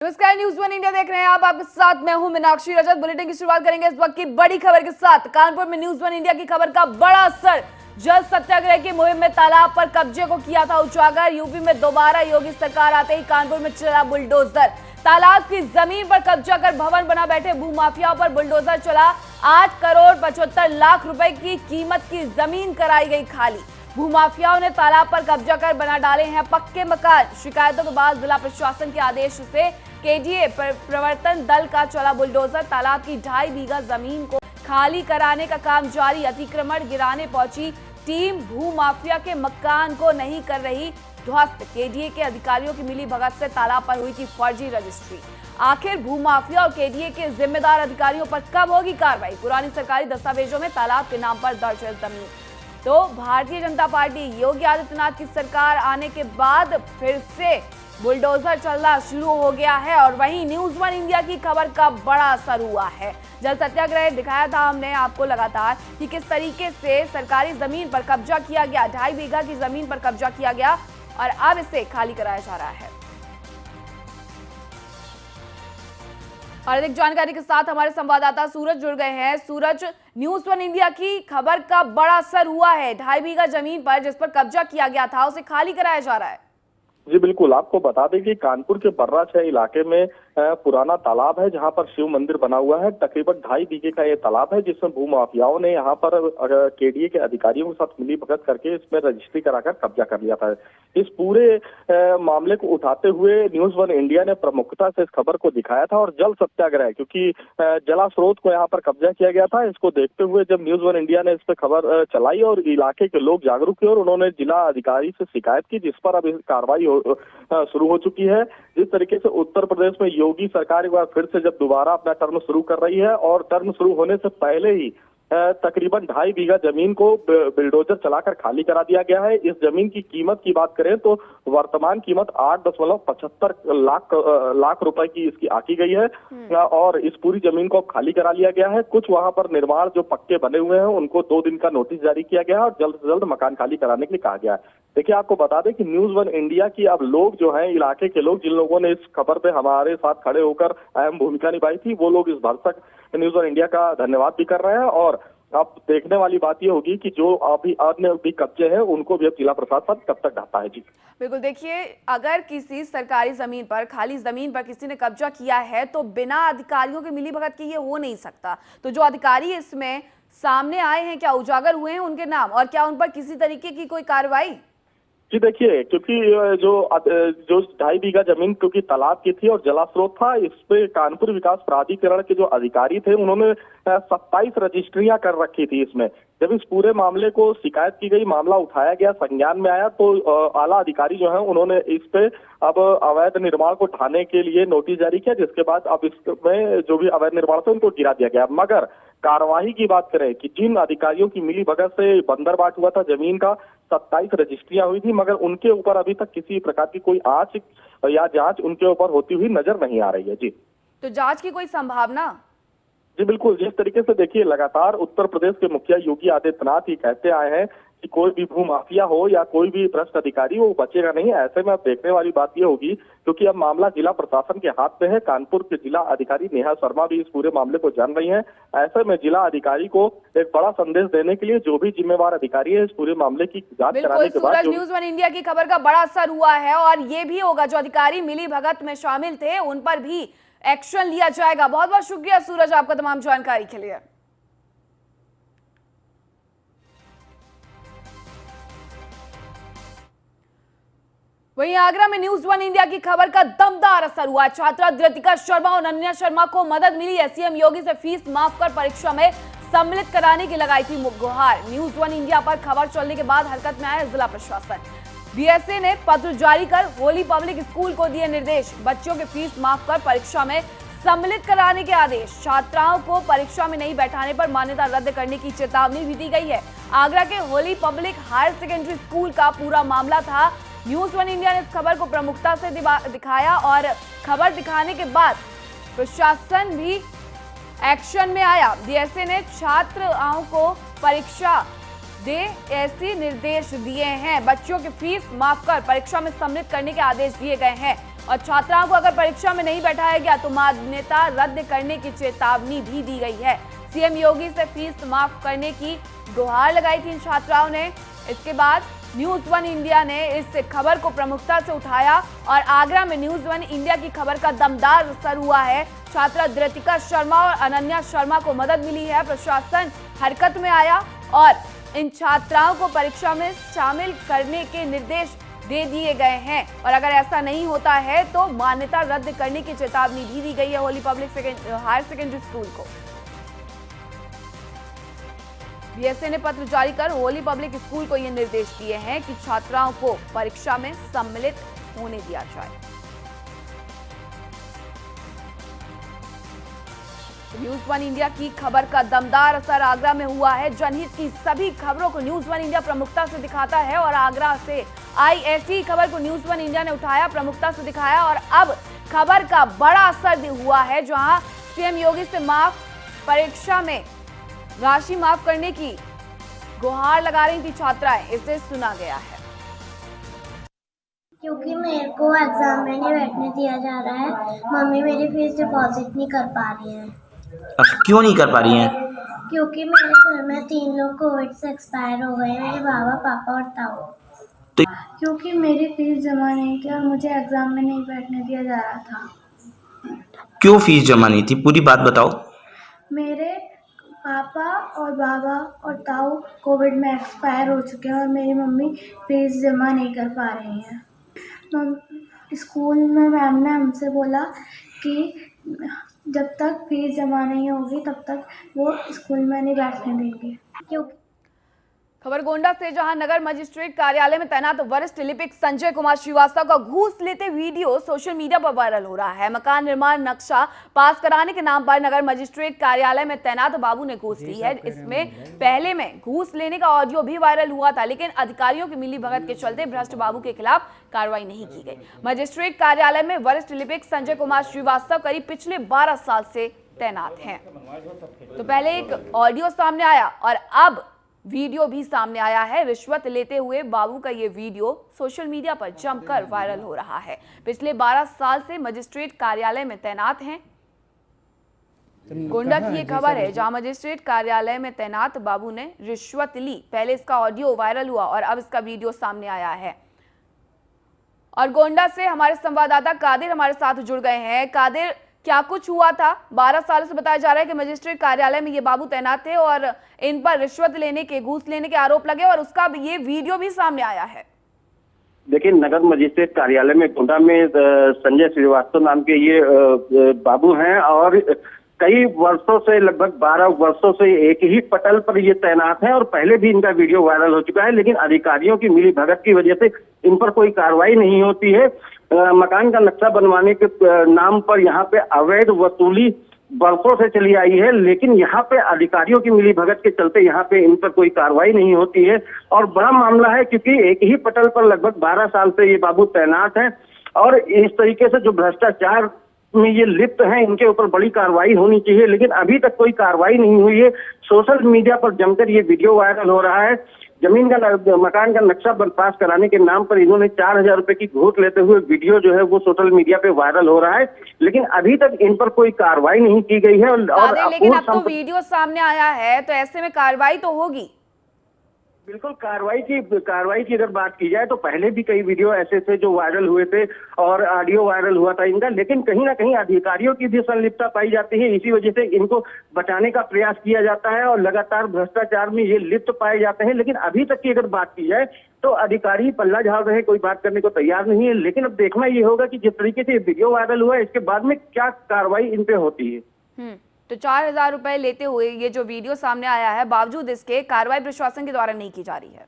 नमस्कार, news one India देख रहे हैं आप। आपके साथ मैं हूं मीनाक्षी रजत। बुलेटिन की शुरुआत करेंगे इस वक्त की बड़ी खबर के साथ। कानपुर में न्यूज वन इंडिया की खबर का बड़ा असर। जल सत्याग्रह की मुहिम में तालाब पर कब्जे को किया था उजागर। यूपी में दोबारा योगी सरकार आते ही कानपुर में चला बुलडोजर। तालाब की जमीन पर कब्जा कर भवन बना बैठे भूमाफियाओं पर बुलडोजर चला। 8 करोड़ 75 लाख रुपए की कीमत की जमीन कराई गई खाली। भूमाफियाओं ने तालाब पर कब्जा कर बना डाले हैं पक्के मकान। शिकायतों के बाद जिला प्रशासन के आदेश से केडीए प्रवर्तन दल का चला बुलडोजर। तालाब की 2.5 बीघा जमीन को खाली कराने का काम जारी। अतिक्रमण गिराने पहुंची टीम भूमाफिया के मकान को नहीं कर रही ध्वस्त। केडीए के अधिकारियों की मिली भगत से तालाब पर हुई थी फर्जी रजिस्ट्री। आखिर भूमाफिया और केडीए के जिम्मेदार अधिकारियों पर कब होगी कार्रवाई? पुरानी सरकारी दस्तावेजों में तालाब के नाम पर दर्ज है जमीन। तो भारतीय जनता पार्टी योगी आदित्यनाथ की सरकार आने के बाद फिर से बुलडोजर चलना शुरू हो गया है। और वहीं न्यूज वन इंडिया की खबर का बड़ा असर हुआ है। जल सत्याग्रह दिखाया था हमने आपको लगातार कि किस तरीके से सरकारी जमीन पर कब्जा किया गया। 2.5 बीघा की जमीन पर कब्जा किया गया और अब इसे खाली कराया जा रहा है। और अधिक जानकारी के साथ हमारे संवाददाता सूरज जुड़ गए हैं। सूरज, न्यूज वन इंडिया की खबर का बड़ा असर हुआ है। 2.5 बीघा जमीन पर जिस पर कब्जा किया गया था उसे खाली कराया जा रहा है। जी बिल्कुल, आपको बता दें कि कानपुर के बर्रा 6 इलाके में पुराना तालाब है जहां पर शिव मंदिर बना हुआ है। तकरीबन 2.5 बीघे का ये तालाब है जिसमें भूमाफियाओं ने यहां पर केडीए के अधिकारियों के साथ मिली भगत करके इसमें रजिस्ट्री कराकर कब्जा कर लिया था। इस पूरे मामले को उठाते हुए न्यूज वन इंडिया ने प्रमुखता से इस खबर को दिखाया था। और जल सत्याग्रह, क्योंकि जला स्रोत को यहाँ पर कब्जा किया गया था, इसको देखते हुए जब न्यूज वन इंडिया ने इस पर खबर चलाई और इलाके के लोग जागरूक हुए और उन्होंने जिला अधिकारी से शिकायत की, जिस पर अब कार्रवाई शुरू हो चुकी है। जिस तरीके से उत्तर प्रदेश में योगी सरकार एक बार फिर से जब दोबारा अपना टर्म शुरू कर रही है और टर्म शुरू होने से पहले ही तकरीबन 2.5 बीघा जमीन को बिल्डोजर चलाकर खाली करा दिया गया है। इस जमीन की कीमत की बात करें तो वर्तमान कीमत 8.75 लाख रुपए की इसकी आकी गई है। और इस पूरी जमीन को अब खाली करा लिया गया है। कुछ वहां पर निर्माण जो पक्के बने हुए हैं उनको 2 दिन का नोटिस जारी किया गया है और जल्द से जल्द मकान खाली कराने के लिए कहा गया है। देखिए, आपको बता दें कि न्यूज वन इंडिया की अब लोग जो हैं, इलाके के लोग जिन लोगों ने इस खबर पे हमारे साथ खड़े होकर अहम भूमिका निभाई थी, वो लोग इस भरसक न्यूज वन इंडिया का धन्यवाद भी कर रहे हैं। और अब देखने वाली बात ये होगी कि जो अभी अन्य भी कब्जे हैं उनको भी अब जिला प्रशासन कब तक ढाता है। जी बिल्कुल, देखिए, अगर किसी सरकारी जमीन पर, खाली जमीन पर किसी ने कब्जा किया है तो बिना अधिकारियों के मिली भगत के ये हो नहीं सकता। तो जो अधिकारी इसमें सामने आए हैं, क्या उजागर हुए हैं उनके नाम, और क्या उन पर किसी तरीके की कोई कार्रवाई? जी देखिए, क्योंकि जो 2.5 बीघा जमीन क्योंकि तालाब की थी और जलास्रोत था, इस पे कानपुर विकास प्राधिकरण के जो अधिकारी थे उन्होंने 27 रजिस्ट्रियां कर रखी थी। इसमें जब इस पूरे मामले को शिकायत की गई, मामला उठाया गया, संज्ञान में आया, तो आला अधिकारी जो है उन्होंने इस पे अब अवैध निर्माण को ढाने के लिए नोटिस जारी किया, जिसके बाद अब इसमें जो भी अवैध निर्माण थे उनको गिरा दिया गया। मगर कार्रवाई की बात करें कि जिन अधिकारियों की मिली भगत से बंदरबाट हुआ था जमीन का, 27 रजिस्ट्रियां हुई थी, मगर उनके ऊपर अभी तक किसी प्रकार की कोई आंच या जांच उनके ऊपर होती हुई नजर नहीं आ रही है। जी, तो जांच की कोई संभावना? जी बिल्कुल, जिस तरीके से देखिए लगातार उत्तर प्रदेश के मुखिया योगी आदित्यनाथ ही कहते आए हैं कि कोई भी भूमाफिया हो या कोई भी भ्रष्ट अधिकारी हो, वो बचेगा नहीं। ऐसे में अब देखने वाली बात ये होगी, क्योंकि अब मामला जिला प्रशासन के हाथ में है। कानपुर के जिला अधिकारी नेहा शर्मा भी इस पूरे मामले को जान रही हैं। ऐसे में जिला अधिकारी को एक बड़ा संदेश देने के लिए जो भी जिम्मेवार अधिकारी है इस पूरे मामले की जांच कराने के बाद न्यूज वन इंडिया की खबर का बड़ा असर हुआ है और ये भी होगा जो अधिकारी मिली भगत में शामिल थे उन पर भी एक्शन लिया जाएगा। बहुत बहुत शुक्रिया सूरज आपका तमाम जानकारी के लिए। वहीं आगरा में न्यूज वन इंडिया की खबर का दमदार असर हुआ। छात्रा द्वितिका शर्मा और अनन्या शर्मा को मदद मिली। सीएम योगी से फीस माफ कर परीक्षा में सम्मिलित कराने की लगाई थी गुहार। न्यूज वन इंडिया पर खबर चलने के बाद हरकत में आया जिला प्रशासन। बीएसए ने पत्र जारी कर होली पब्लिक स्कूल को दिए निर्देश। बच्चों की फीस माफ कर परीक्षा में सम्मिलित कराने के आदेश। छात्राओं को परीक्षा में नहीं बैठाने पर मान्यता रद्द करने की चेतावनी भी दी गई है। आगरा के holy public higher secondary school का पूरा मामला था। न्यूज वन इंडिया ने इस खबर को प्रमुखता से दिखाया और खबर दिखाने के बाद प्रशासन भी एक्शन में आया। बीएसए ने छात्राओं को परीक्षा दे ऐसे निर्देश दिए हैं। बच्चों की फीस माफ कर परीक्षा में सम्मिलित करने के आदेश दिए गए हैं। और छात्राओं को अगर परीक्षा में नहीं बैठाया गया तो मान्यता रद्द करने की चेतावनी भी दी गई है। सीएम योगी से फीस माफ करने की गुहार लगाई थी इन छात्राओं ने। इसके बाद न्यूज वन इंडिया ने इस खबर को प्रमुखता से उठाया और आगरा में न्यूज वन इंडिया की खबर का दमदार असर हुआ है। छात्रा धृतिका शर्मा और अनन्या शर्मा को मदद मिली है। प्रशासन हरकत में आया और इन छात्राओं को परीक्षा में शामिल करने के निर्देश दे दिए गए हैं और अगर ऐसा नहीं होता है तो मान्यता रद्द करने की चेतावनी भी दी गई है holy public higher secondary school को। बीएसए ने पत्र जारी कर होली पब्लिक स्कूल को ये निर्देश दिए हैं कि छात्राओं को परीक्षा में सम्मिलित होने दिया जाए। न्यूज वन इंडिया की खबर का दमदार असर आगरा में हुआ है। जनहित की सभी खबरों को न्यूज वन इंडिया प्रमुखता से दिखाता है और आगरा से आई ऐसी खबर को न्यूज वन इंडिया ने उठाया, प्रमुखता से दिखाया और अब खबर का बड़ा असर हुआ है। जहां सीएम योगी से परीक्षा में राशि माफ करने की गुहार लगा रही थी छात्राएं, इसे सुना गया है। क्योंकि मेरे को एग्जाम में नहीं बैठने दिया जा रहा है, मम्मी मेरी फीस डिपॉजिट नहीं कर पा रही है। क्यों नहीं कर पा रही हैं? क्योंकि मेरे घर में 3 लोग कोविड से एक्सपायर हो गए, मेरे बाबा, पापा और ताऊ। तो क्योंकि मेरी फीस जमा नहीं की और मुझे एग्जाम में नहीं बैठने दिया जा रहा था। क्यों फीस जमा नहीं थी, पूरी बात बताओ। मेरे पापा और बाबा और ताऊ कोविड में एक्सपायर हो चुके हैं और मेरी मम्मी फीस जमा नहीं कर पा रही हैं। स्कूल में मैम ने हमसे बोला कि जब तक फीस जमा नहीं होगी तब तक वो स्कूल में नहीं बैठने देंगे। क्योंकि खबर गोंडा से, जहां नगर मजिस्ट्रेट कार्यालय में तैनात वरिष्ठ लिपिक संजय कुमार श्रीवास्तव का घूस लेते वीडियो सोशल मीडिया पर वायरल हो रहा है। मकान निर्माण नक्शा पास कराने के नाम पर नगर मजिस्ट्रेट कार्यालय में तैनात बाबू ने घूस ली है। इसमें पहले में घूस लेने का ऑडियो भी वायरल हुआ था, लेकिन अधिकारियों की मिलीभगत के चलते भ्रष्ट बाबू के खिलाफ कार्रवाई नहीं की गई। मजिस्ट्रेट कार्यालय में वरिष्ठ लिपिक संजय कुमार श्रीवास्तव करीब पिछले 12 साल से तैनात हैं। तो पहले एक ऑडियो सामने आया और अब वीडियो भी सामने आया है। रिश्वत लेते हुए बाबू का ये वीडियो सोशल मीडिया पर जमकर वायरल हो रहा है। पिछले 12 साल से मजिस्ट्रेट कार्यालय में तैनात हैं। गोंडा की ये खबर है, जहां मजिस्ट्रेट कार्यालय में तैनात बाबू ने रिश्वत ली। पहले इसका ऑडियो वायरल हुआ और अब इसका वीडियो सामने आया है। और गोंडा से हमारे संवाददाता कादिर हमारे साथ जुड़ गए हैं। कादिर, क्या कुछ हुआ था? 12 साल से बताया जा रहा है कि मजिस्ट्रेट कार्यालय में ये बाबू तैनात थे और इन पर रिश्वत लेने के, घूस लेने के आरोप लगे और उसका ये वीडियो भी सामने आया है। देखिए, नगर मजिस्ट्रेट कार्यालय में गोंडा में संजय श्रीवास्तव नाम के ये बाबू हैं और कई वर्षों से, लगभग 12 वर्षों से एक ही पटल पर ये तैनात हैं और पहले भी इनका वीडियो वायरल हो चुका है, लेकिन अधिकारियों की मिलीभगत की वजह से इन पर कोई कार्रवाई नहीं होती है। मकान का नक्शा बनवाने के नाम पर यहाँ पे अवैध वसूली वर्षों से चली आई है, लेकिन यहाँ पे अधिकारियों की मिलीभगत के चलते यहाँ पे इन पर कोई कार्रवाई नहीं होती है। और बड़ा मामला है क्योंकि एक ही पटल पर लगभग 12 साल से ये बाबू तैनात हैं और इस तरीके से जो भ्रष्टाचार में ये लिप्त हैं, इनके ऊपर बड़ी कार्रवाई होनी चाहिए, लेकिन अभी तक कोई कार्रवाई नहीं हुई है। सोशल मीडिया पर जमकर ये वीडियो वायरल हो रहा है। जमीन का, मकान का नक्शा पास कराने के नाम पर इन्होंने 4000 रुपए की घूस लेते हुए वीडियो जो है वो सोशल मीडिया पे वायरल हो रहा है, लेकिन अभी तक इन पर कोई कार्रवाई नहीं की गई है। और लेकिन अब तो वीडियो सामने आया है तो ऐसे में कार्रवाई तो होगी। बिल्कुल, कार्रवाई की अगर बात की जाए तो पहले भी कई वीडियो ऐसे थे जो वायरल हुए थे और ऑडियो वायरल हुआ था इनका, लेकिन कहीं ना कहीं अधिकारियों की भी संलिप्तता पाई जाती है। इसी वजह से इनको बचाने का प्रयास किया जाता है और लगातार भ्रष्टाचार में ये लिप्त पाए जाते हैं। लेकिन अभी तक की अगर बात की जाए तो अधिकारी पल्ला झाड़ रहे, कोई बात करने को तैयार नहीं है। लेकिन अब देखना ये होगा कि जिस तरीके से वीडियो वायरल हुआ है इसके बाद में क्या कार्रवाई इन पे होती है। तो 4000 रुपए लेते हुए ये जो वीडियो सामने आया है, बावजूद इसके कार्रवाई प्रशासन के द्वारा नहीं की जा रही है।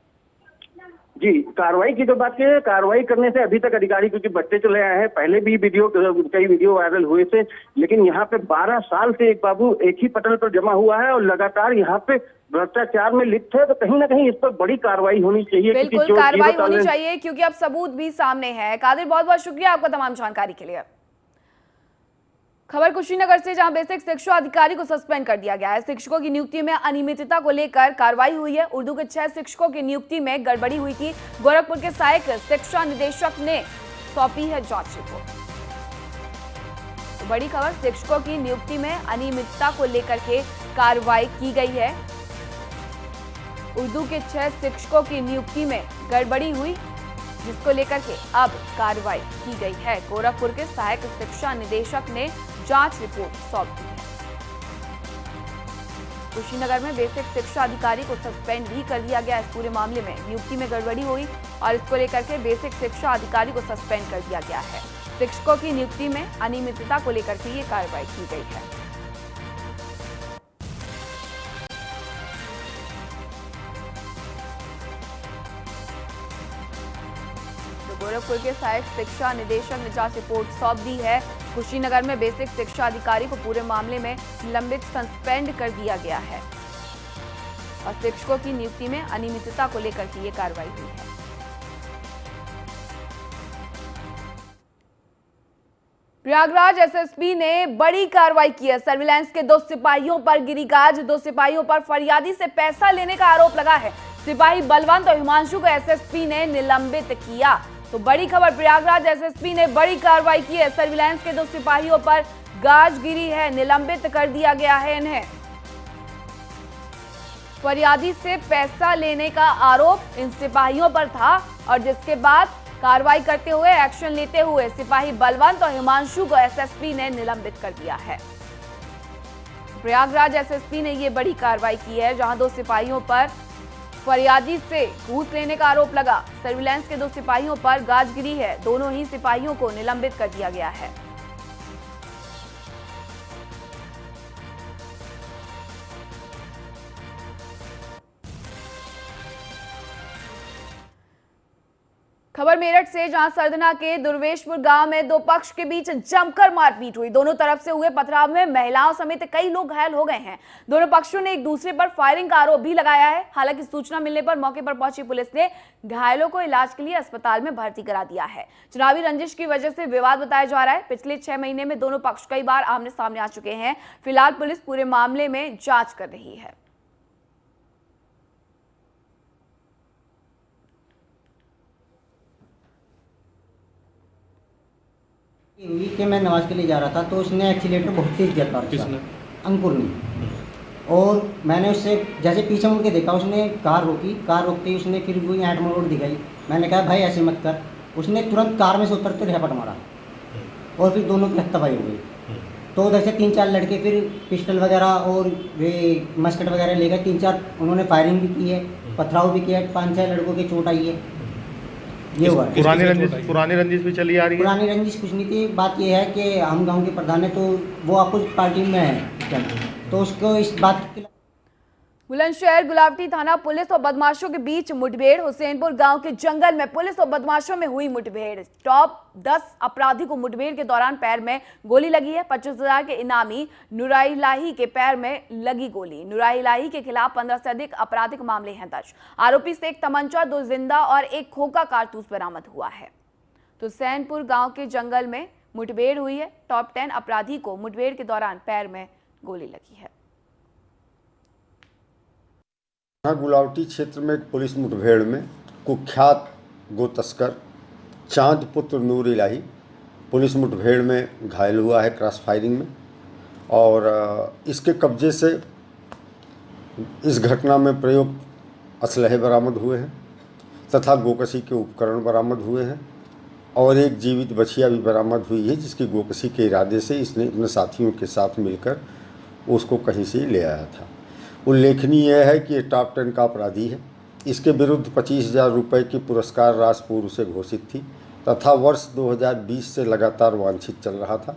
जी, कार्रवाई की तो बात की है, कार्रवाई करने से अभी तक अधिकारी, क्योंकि बच्चे चले आए हैं, पहले भी कई वीडियो वायरल हुए थे, लेकिन यहाँ पे 12 साल से एक बाबू एक ही पटल पर जमा हुआ है और लगातार यहाँ पे भ्रष्टाचार में लिप्त है, तो कहीं ना कहीं इस पर बड़ी कार्रवाई होनी चाहिए। बिल्कुल कार्रवाई होनी चाहिए क्योंकि अब सबूत भी सामने है। कादिर, बहुत बहुत शुक्रिया आपका तमाम जानकारी के लिए। खबर कुशीनगर से, जहां बेसिक शिक्षा अधिकारी को सस्पेंड कर दिया गया है। शिक्षकों की नियुक्ति में अनियमितता को लेकर कार्रवाई हुई है। उर्दू के 6 शिक्षकों की नियुक्ति में गड़बड़ी हुई थी। गोरखपुर के सहायक शिक्षा निदेशक ने सौंपी है जांच रिपोर्ट। तो बड़ी खबर, शिक्षकों की नियुक्ति में अनियमितता को लेकर के कार्रवाई की गई है। उर्दू के 6 शिक्षकों की नियुक्ति में गड़बड़ी हुई, जिसको लेकर के अब कार्रवाई की गई है। गोरखपुर के सहायक शिक्षा निदेशक ने जांच रिपोर्ट सौंप दी है। कुशीनगर में बेसिक शिक्षा अधिकारी को सस्पेंड भी कर दिया गया। इस पूरे मामले में नियुक्ति में गड़बड़ी हुई और इसको लेकर के बेसिक शिक्षा अधिकारी को सस्पेंड कर दिया गया है। शिक्षकों की नियुक्ति में अनियमितता को लेकर के ये कार्रवाई की गई है। गोरखपुर के सहायक शिक्षा निदेशक ने जांच रिपोर्ट सौंप दी है। कुशीनगर में बेसिक शिक्षा अधिकारी को पूरे मामले में निलंबित सस्पेंड कर दिया गया है और शिक्षकों की नियुक्ति में अनियमितता को लेकर के ये कार्रवाई हुई है। प्रयागराज एसएसपी ने बड़ी कार्रवाई की है। सर्विलांस के 2 सिपाहियों पर गिरी गाज। 2 सिपाहियों पर फरियादी से पैसा लेने का आरोप लगा है। सिपाही बलवंत और हिमांशु को एसएसपी ने निलंबित किया। तो बड़ी खबर, प्रयागराज एसएसपी ने बड़ी कार्रवाई की है। सर्विलांस के 2 सिपाहियों पर गाज गिरी है, निलंबित कर दिया गया है इन्हें। फरियादी से पैसा लेने का आरोप इन सिपाहियों पर था और जिसके बाद कार्रवाई करते हुए, एक्शन लेते हुए सिपाही बलवंत और हिमांशु को एसएसपी ने निलंबित कर दिया है। प्रयागराज एसएसपी ने यह बड़ी कार्रवाई की है, जहां 2 सिपाहियों पर फरियादी से घूस लेने का आरोप लगा। सर्विलांस के 2 सिपाहियों पर गाजगिरी है। दोनों ही सिपाहियों को निलंबित कर दिया गया है। खबर मेरठ से, जहां सरदना के दुर्वेशपुर गांव में 2 पक्ष के बीच जमकर मारपीट हुई। दोनों तरफ से हुए पथराव में महिलाओं समेत कई लोग घायल हो गए हैं। दोनों पक्षों ने एक दूसरे पर फायरिंग का आरोप भी लगाया है। हालांकि सूचना मिलने पर मौके पर पहुंची पुलिस ने घायलों को इलाज के लिए अस्पताल में भर्ती करा दिया है। चुनावी रंजिश की वजह से विवाद बताया जा रहा है। पिछले 6 महीने में दोनों पक्ष कई बार आमने सामने आ चुके हैं। फिलहाल पुलिस पूरे मामले में जांच कर रही है। हुई कि मैं नमाज के लिए जा रहा था तो उसने एक्सीलेटर बहुत तेज दिया कार का, अंकुर ने। और मैंने उससे जैसे पीछे मुड़ के देखा, उसने कार रोकी। कार रोकते ही उसने फिर वही ऐंठ मोड़ दिखाई। मैंने कहा भाई ऐसे मत कर। उसने तुरंत कार में से उतरते रैपट मारा और फिर दोनों की हत्तापाई हो गई। तो उधर से 3-4 लड़के फिर पिस्टल वगैरह और वे मस्कट वगैरह लेकर 3-4 उन्होंने फायरिंग भी की है, पथराव भी किया है। 5-6 लड़कों की चोट आई है। ये हुआ है। पुरानी रंजिश भी चली आ रही है। पुरानी रंजिश कुछ नहीं थी। बात यह है कि हम गांव के प्रधान है तो वो अपोजिट पार्टी में है, तो उसको इस बात की बुलंदशहर गुलावटी थाना पुलिस और बदमाशों के बीच मुठभेड़। हुसैनपुर गांव के जंगल में पुलिस और बदमाशों में हुई मुठभेड़। टॉप 10 अपराधी को मुठभेड़ के दौरान पैर में गोली लगी है। 25,000 के इनामी नुराइलाही के पैर में लगी गोली। नुराइलाही के खिलाफ 15 से अधिक आपराधिक मामले हैं दर्ज। आरोपी से 1 तमंचा, 2 जिंदा और 1 खोखा कारतूस बरामद हुआ है। तो हुसैनपुर गांव के जंगल में मुठभेड़ हुई है। टॉप 10 अपराधी को मुठभेड़ के दौरान पैर में गोली लगी है। गुलावटी क्षेत्र में एक पुलिस मुठभेड़ में कुख्यात गो तस्कर चांद पुत्र नूर इलाही पुलिस मुठभेड़ में घायल हुआ है क्रॉस फायरिंग में। और इसके कब्जे से इस घटना में प्रयुक्त असलहे बरामद हुए हैं तथा गोकशी के उपकरण बरामद हुए हैं और एक जीवित बछिया भी बरामद हुई है, जिसकी गोकशी के इरादे से इसने अपने साथियों के साथ मिलकर उसको कहीं से ले आया था। उल्लेखनीय यह है कि ये टॉप 10 का अपराधी है। इसके विरुद्ध 25,000 रुपये की पुरस्कार राशि पूर्व से घोषित थी तथा वर्ष 2020 से लगातार वांछित चल रहा था।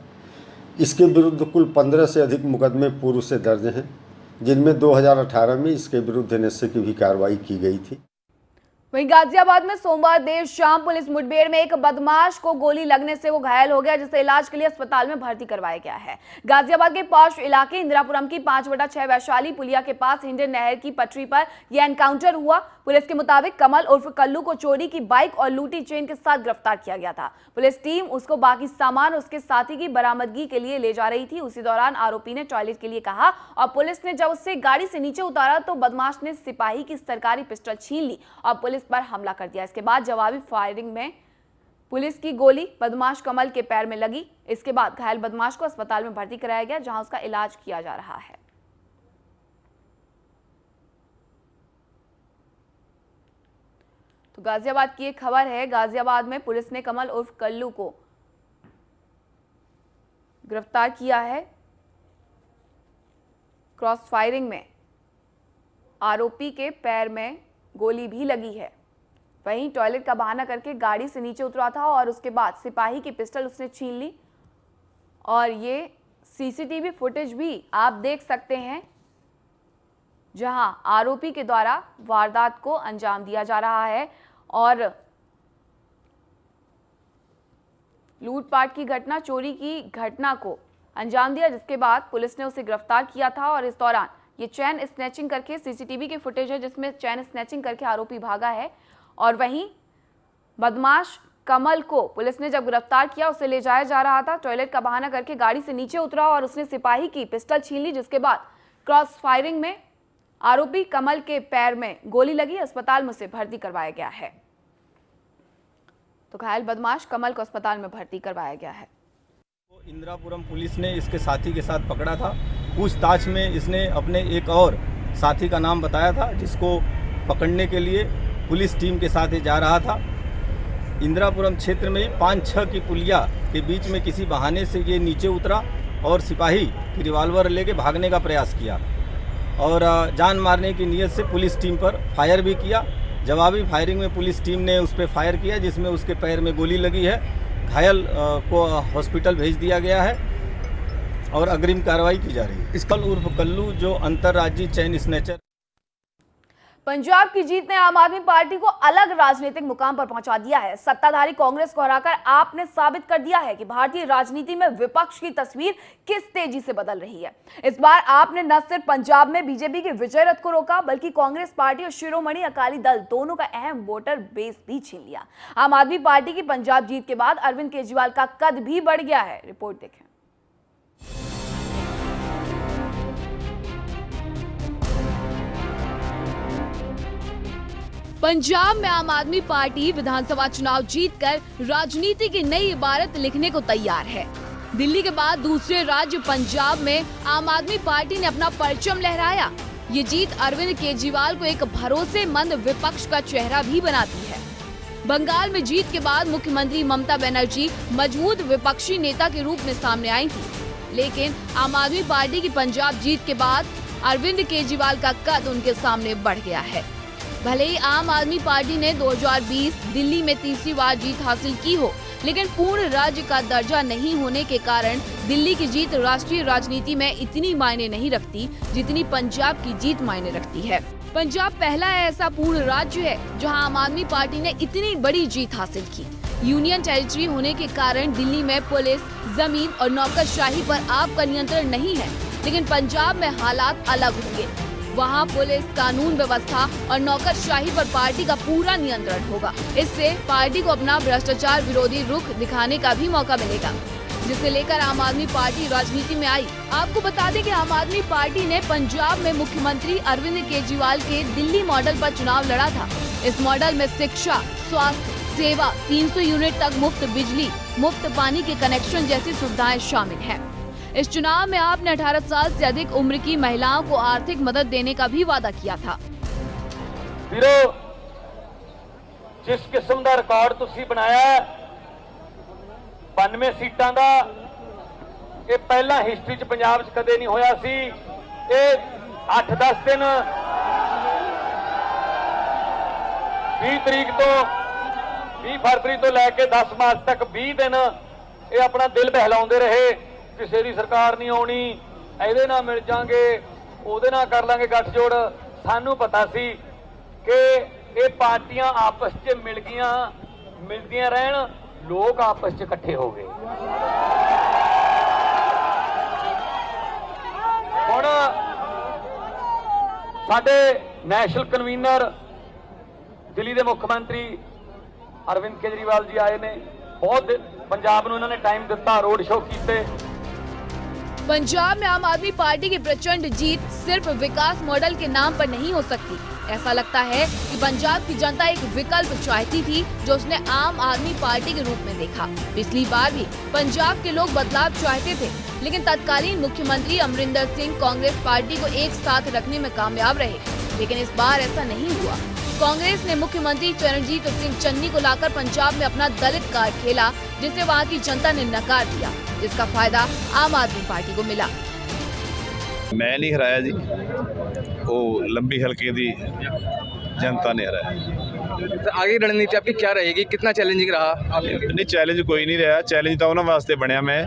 इसके विरुद्ध कुल 15 से अधिक मुकदमे पूर्व से दर्ज हैं, जिनमें 2018 में इसके विरुद्ध NSA की भी कार्रवाई की गई थी। वहीं गाजियाबाद में सोमवार देर शाम पुलिस मुठभेड़ में एक बदमाश को गोली लगने से वो घायल हो गया, जिसे इलाज के लिए अस्पताल में भर्ती करवाया गया है। गाजियाबाद के पॉश इलाके इंदिरापुरम की 5/6 वैशाली पुलिया के पास हिंडन नहर की पटरी पर यह एनकाउंटर हुआ। पुलिस के मुताबिक कमल उर्फ कल्लू को चोरी की बाइक और लूटी चेन के साथ गिरफ्तार किया गया था। पुलिस टीम उसको बाकी सामान उसके साथी की बरामदगी के लिए ले जा रही थी। उसी दौरान आरोपी ने टॉयलेट के लिए कहा और पुलिस ने जब उससे गाड़ी से नीचे उतारा तो बदमाश ने सिपाही की सरकारी पिस्टल छीन ली और पुलिस पर हमला कर दिया। इसके बाद जवाबी फायरिंग में पुलिस की गोली बदमाश कमल के पैर में लगी। इसके बाद घायल बदमाश को अस्पताल में भर्ती कराया गया, जहां उसका इलाज किया जा रहा है। तो गाजियाबाद की एक खबर है। गाजियाबाद में पुलिस ने कमल उर्फ कल्लू को गिरफ्तार किया है। क्रॉस फायरिंग में आरोपी के पैर में गोली भी लगी है। वहीं टॉयलेट का बहाना करके गाड़ी से नीचे उतरा था और उसके बाद सिपाही की पिस्टल उसने छीन ली। और ये सीसीटीवी फुटेज भी आप देख सकते हैं, जहां आरोपी के द्वारा वारदात को अंजाम दिया जा रहा है और लूटपाट की घटना, चोरी की घटना को अंजाम दिया, जिसके बाद पुलिस ने उसे गिरफ्तार किया था। और इस दौरान ये चैन स्नैचिंग करके सीसीटीवी की फुटेज है, जिसमें चैन स्नैचिंग करके आरोपी भागा है। और वहीं बदमाश कमल को पुलिस ने जब गिरफ्तार किया, उसे ले जाया जा रहा था। टॉयलेट का बहाना करके गाड़ी से नीचे उतरा और उसने सिपाही की पिस्टल छीन ली, जिसके बाद क्रॉस फायरिंग में आरोपी कमल के पैर में गोली लगी। अस्पताल में उसे भर्ती करवाया गया है। तो घायल बदमाश कमल को अस्पताल में भर्ती करवाया गया है। इंदिरापुरम पुलिस ने इसके साथी के साथ पकड़ा था। पूछताछ में इसने अपने एक और साथी का नाम बताया था, जिसको पकड़ने के लिए पुलिस टीम के साथ ये जा रहा था। इंदिरापुरम क्षेत्र में 5-6 की पुलिया के बीच में किसी बहाने से ये नीचे उतरा और सिपाही की रिवॉल्वर लेके भागने का प्रयास किया और जान मारने की नीयत से पुलिस टीम पर फायर भी किया। जवाबी फायरिंग में पुलिस टीम ने उस पर फायर किया, जिसमें उसके पैर में गोली लगी है। घायल को हॉस्पिटल भेज दिया गया है और अग्रिम कार्रवाई की जा रही है। इस कल उर्फ कल्लू जो अंतर्राज्यीय चैन स्नैचर। पंजाब की जीत ने आम आदमी पार्टी को अलग राजनीतिक मुकाम पर पहुंचा दिया है। सत्ताधारी कांग्रेस को हराकर आप ने साबित कर दिया है कि भारतीय राजनीति में विपक्ष की तस्वीर किस तेजी से बदल रही है। इस बार आपने न सिर्फ पंजाब में बीजेपी के विजय रथ को रोका, बल्कि कांग्रेस पार्टी और शिरोमणि अकाली दल दोनों का अहम वोटर बेस भी छीन लिया। आम आदमी पार्टी की पंजाब जीत के बाद अरविंद केजरीवाल का कद भी बढ़ गया है। रिपोर्ट देखें। पंजाब में आम आदमी पार्टी विधानसभा चुनाव जीतकर राजनीति की नई इबारत लिखने को तैयार है। दिल्ली के बाद दूसरे राज्य पंजाब में आम आदमी पार्टी ने अपना परचम लहराया। ये जीत अरविंद केजरीवाल को एक भरोसेमंद विपक्ष का चेहरा भी बनाती है। बंगाल में जीत के बाद मुख्यमंत्री ममता बनर्जी मजबूत विपक्षी नेता के रूप में सामने आई थी, लेकिन आम आदमी पार्टी की पंजाब जीत के बाद अरविंद केजरीवाल का कद उनके सामने बढ़ गया है। भले ही आम आदमी पार्टी ने 2020 दिल्ली में तीसरी बार जीत हासिल की हो, लेकिन पूर्ण राज्य का दर्जा नहीं होने के कारण दिल्ली की जीत राष्ट्रीय राजनीति में इतनी मायने नहीं रखती जितनी पंजाब की जीत मायने रखती है। पंजाब पहला ऐसा पूर्ण राज्य है जहां आम आदमी पार्टी ने इतनी बड़ी जीत हासिल की। यूनियन टेरिटरी होने के कारण दिल्ली में पुलिस, जमीन और नौकरशाही पर आपका नियंत्रण नहीं है, लेकिन पंजाब में हालात अलग होंगे। वहाँ पुलिस, कानून व्यवस्था और नौकरशाही पर पार्टी का पूरा नियंत्रण होगा। इससे पार्टी को अपना भ्रष्टाचार विरोधी रुख दिखाने का भी मौका मिलेगा, जिसे लेकर आम आदमी पार्टी राजनीति में आई। आपको बता दें कि आम आदमी पार्टी ने पंजाब में मुख्यमंत्री अरविंद केजरीवाल के दिल्ली मॉडल पर चुनाव लड़ा था। इस मॉडल में शिक्षा, स्वास्थ्य सेवा, 300 यूनिट तक मुफ्त बिजली, मुफ्त पानी के कनेक्शन जैसी सुविधाएं शामिल हैं। इस चुनाव में आपने 18 साल से अधिक उम्र की महिलाओं को आर्थिक मदद देने का भी वादा किया था। जिस किस्म का रिकॉर्ड तुसी बनाया 92 सीटां दा, ये पहला हिस्टरी च पंजाब च कदे नहीं होया सी। ये 8-10 दिन 20 तरीक तो 20 फरवरी तो लैके 10 मार्च तक 20 दिन ये अपना दिल बहलाउंदे रहे। किसी की सरकार नहीं आनी, ਇਹਦੇ ਨਾਲ मिल जाएंगे, ਉਹਦੇ ਨਾਲ कर लांगे गठजोड़। सानू पता सी कि ये पार्टियां आपस च मिलदियां रहन, लोग आपस च इकट्ठे हो गए। हुण साडे नैशनल कन्वीनर दिल्ली के मुख्यमंत्री अरविंद केजरीवाल जी आए ने, बहुत पंजाब नूं उन्होंने टाइम दिता, रोड शो कीते। पंजाब में आम आदमी पार्टी की प्रचंड जीत सिर्फ विकास मॉडल के नाम पर नहीं हो सकती, ऐसा लगता है कि पंजाब की जनता एक विकल्प चाहती थी जो उसने आम आदमी पार्टी के रूप में देखा। पिछली बार भी पंजाब के लोग बदलाव चाहते थे, लेकिन तत्कालीन मुख्यमंत्री अमरिंदर सिंह कांग्रेस पार्टी को एक साथ रखने में कामयाब रहे। लेकिन इस बार ऐसा नहीं हुआ। कांग्रेस ने मुख्यमंत्री चरणजीत सिंह चन्नी को लाकर पंजाब में अपना दलित कार्ड खेला, जिसे वहां की जनता ने नकार दिया, जिसका फायदा आम आदमी पार्टी को मिला। मैं नहीं हराया जी, वो लंबी हल्के दी जनता ने हराया। तो आगे रणनीति आपकी क्या रहेगी, कितना चैलेंजिंग रहा? नहीं चैलेंज कोई नहीं रहा, चैलेंज तो उन्होंने वास्ते बनया मैं,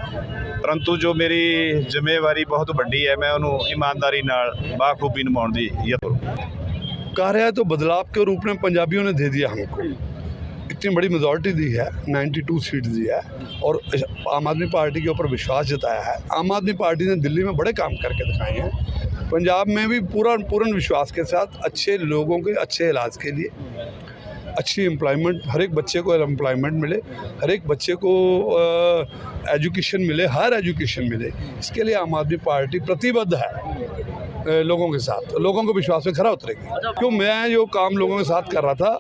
परंतु जो मेरी जिम्मेवारी बहुत बड़ी है, मैं उन्होंने ईमानदारी नाल बाखूबी निभाउण दी यतन कार्य तो बदलाव के रूप में पंजाबियों ने दे दिया हमको। इतनी बड़ी मेजॉरिटी दी है, 92 सीट दी है और आम आदमी पार्टी के ऊपर विश्वास जताया है। आम आदमी पार्टी ने दिल्ली में बड़े काम करके दिखाए हैं, पंजाब में भी पूर्ण विश्वास के साथ अच्छे लोगों के अच्छे इलाज के लिए, अच्छी एम्प्लॉयमेंट, हर एक बच्चे को एम्प्लॉयमेंट मिले, हर एक बच्चे को एजुकेशन मिले, हायर एजुकेशन मिले, इसके लिए आम आदमी पार्टी प्रतिबद्ध है लोगों के साथ, लोगों को विश्वास में खरा उतरेगी। क्यों मैं जो काम लोगों के साथ कर रहा था,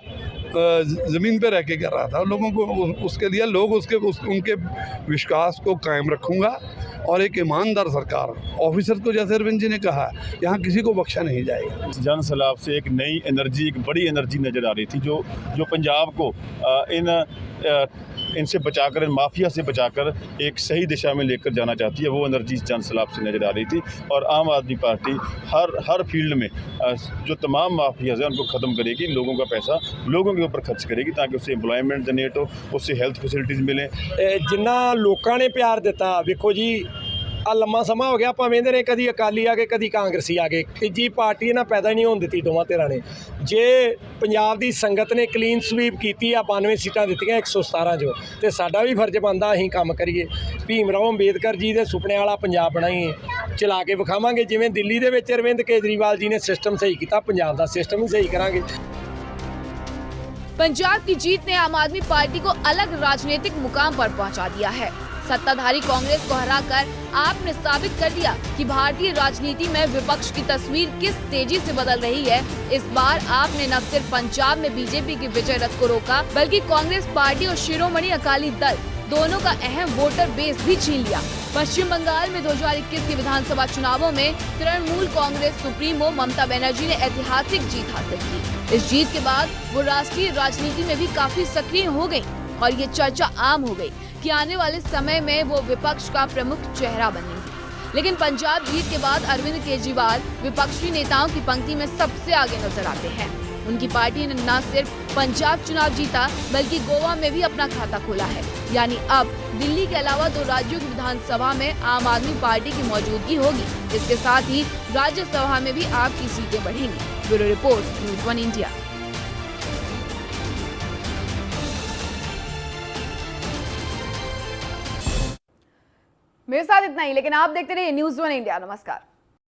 ज़मीन पे रह के कर रहा था, लोगों को उसके लिए लोग उनके विश्वास को कायम रखूँगा और एक ईमानदार सरकार, ऑफिसर को जैसे अरविंद जी ने कहा, यहाँ किसी को बख्शा नहीं जाएगा। जन सैलाब से एक नई एनर्जी, एक बड़ी एनर्जी नज़र आ रही थी जो पंजाब को इनसे बचाकर, इन माफिया से बचाकर एक सही दिशा में लेकर जाना चाहती है। वो एनर्जी जन सैलाब से नज़र आ रही थी और आम आदमी पार्टी हर फील्ड में जो तमाम माफियाज हैं उनको ख़त्म करेगी, लोगों का पैसा लोगों के ऊपर खर्च करेगी ताकि उससे एम्प्लॉयमेंट जनरेट हो, उससे हेल्थ फैसिलिटीज़ मिलें। जिन्ना लोगों ने प्यार दिता, देखो जी आ लम्मा समा हो गया, ਆਪਾਂ ਵੇਂਦੇ ਨੇ कदी अकाली आ गए कदी कांग्रेसी आ गए, तੀਜੀ पार्टी ना पैदा नहीं होने दी दोवां धिरां ने। जे पंजाब दी संगत ने क्लीन स्वीप की, 92 सीटां दित्तियां 117 चों, ते साडा भी फर्ज बनदा असीं काम करिए, भीम राव अंबेदकर जी दे सुपने वाला पंजाब बनाइए, चला के विखावांगे। जिवें दिल्ली दे विच अरविंद केजरीवाल जी ने सिस्टम सही कीता, पंजाब दा सिस्टम भी सही करांगे। पंजाब की जीत ने आम आदमी पार्टी को अलग राजनीतिक मुकाम पर पहुंचा दिया है। सत्ताधारी कांग्रेस को हराकर आपने साबित कर दिया कि भारतीय राजनीति में विपक्ष की तस्वीर किस तेजी से बदल रही है। इस बार आपने न सिर्फ पंजाब में बीजेपी के विजय रथ को रोका, बल्कि कांग्रेस पार्टी और शिरोमणि अकाली दल दोनों का अहम वोटर बेस भी छीन लिया। पश्चिम बंगाल में 2021 के विधानसभा चुनावों में तृणमूल कांग्रेस सुप्रीमो ममता बनर्जी ने ऐतिहासिक जीत हासिल की। इस जीत के बाद वो राष्ट्रीय राजनीति में भी काफी सक्रिय हो गयी और ये चर्चा आम हो गई कि आने वाले समय में वो विपक्ष का प्रमुख चेहरा बनेंगे। लेकिन पंजाब जीत के बाद अरविंद केजरीवाल विपक्षी नेताओं की पंक्ति में सबसे आगे नजर आते हैं। उनकी पार्टी ने न सिर्फ पंजाब चुनाव जीता, बल्कि गोवा में भी अपना खाता खोला है। यानी अब दिल्ली के अलावा 2 राज्यों की विधानसभा में आम आदमी पार्टी की मौजूदगी होगी। इसके साथ ही राज्यसभा में भी आपकी सीटें बढ़ेंगी। Bureau report, news 1 India. मेरे साथ इतना ही, लेकिन आप देखते रहिए न्यूज़ 1 इंडिया। नमस्कार।